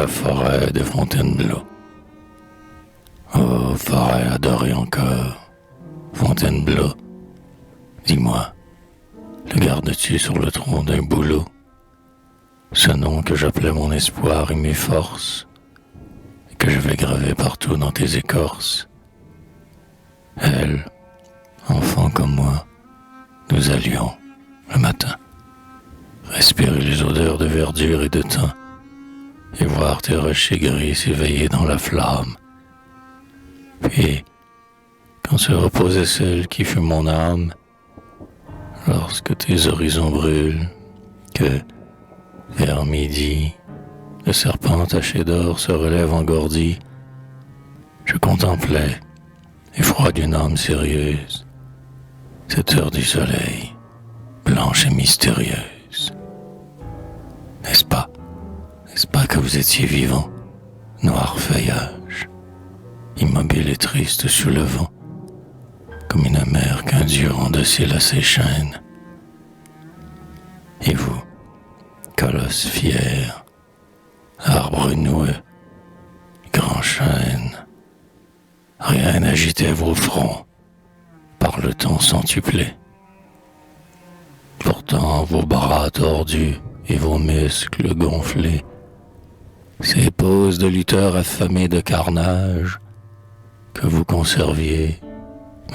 la forêt de Fontainebleau. Oh, forêt adorée encore, Fontainebleau, dis-moi, le gardes-tu sur le tronc d'un bouleau? Ce nom que j'appelais mon espoir et mes forces, et que je vais graver partout dans tes écorces. Elle, enfant comme moi, nous allions, le matin, respirer les odeurs de verdure et de thym, et voir tes rochers gris s'éveiller dans la flamme. Puis, quand se reposait celle qui fut mon âme, lorsque tes horizons brûlent, que, vers midi, le serpent taché d'or se relève engourdi, je contemplais, effroi d'une âme sérieuse, cette heure du soleil, blanche et mystérieuse. N'est-ce pas que vous étiez vivant, noir feuillage, immobile et triste sous le vent, comme une mer qu'un dieu endocile à ses chaînes? Et vous, colosse fier, arbre noueux, grand chêne, rien n'agitait vos fronts par le temps centuplé. Pourtant vos bras tordus et vos muscles gonflés, ces poses de lutteurs affamés de carnage, que vous conserviez,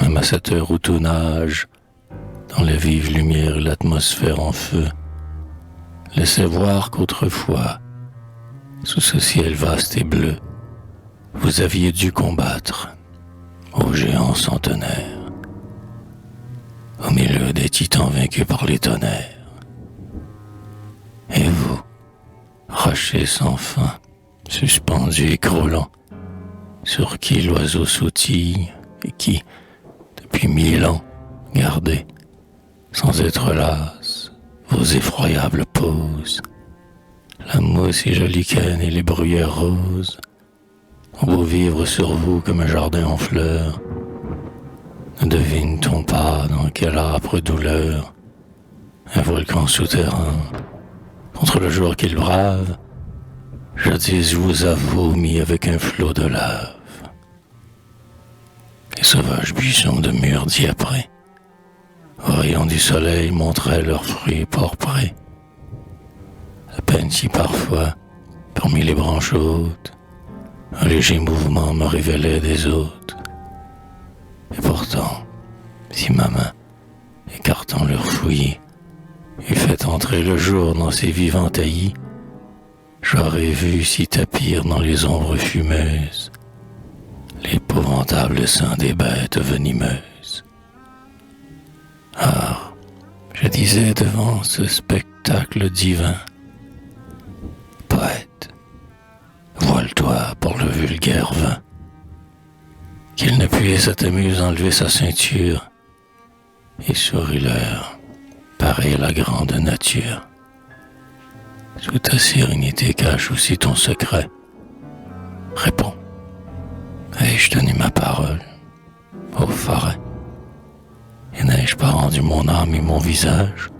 même à cette heure où tout nage, dans les vives lumières et l'atmosphère en feu, laissez voir qu'autrefois, sous ce ciel vaste et bleu, vous aviez dû combattre aux géants centenaires, au milieu des titans vaincus par les tonnerres. Et vous, rocher sans fin, suspendu et croulant, sur qui l'oiseau sautille et qui, depuis 1000 ans, gardez, sans être las, vos effroyables poses, la mousse et jolie et les bruyères roses ont beau vivre sur vous comme un jardin en fleurs. Ne devine-t-on pas dans quelle âpre douleur un volcan souterrain, contre le jour qu'il brave, jadis vous a vomi avec un flot de lave? Les sauvages buissons de murs diaprés, aux rayons du soleil, montraient leurs fruits porprés. À peine si parfois, parmi les branches hautes, un léger mouvement me révélait des hôtes. Et pourtant, si ma main, écartant leurs fouillis, eût fait entrer le jour dans ces vivants taillis, j'aurais vu s'y tapir dans les ombres fumeuses l'épouvantable sein des bêtes venimeuses. Ah, je disais devant ce spectacle divin, poète, voile-toi pour le vulgaire vin, qu'il ne puisse à ta muse enlever sa ceinture, et souris-leur, pareil à la grande nature. Sous ta sérénité cache aussi ton secret. Réponds, ai-je tenu ma parole, ô forêt? Et n'ai-je pas rendu mon âme et mon visage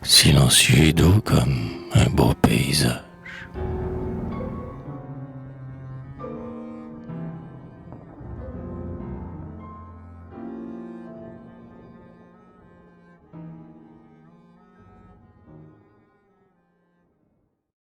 silencieux et doux comme un beau paysage?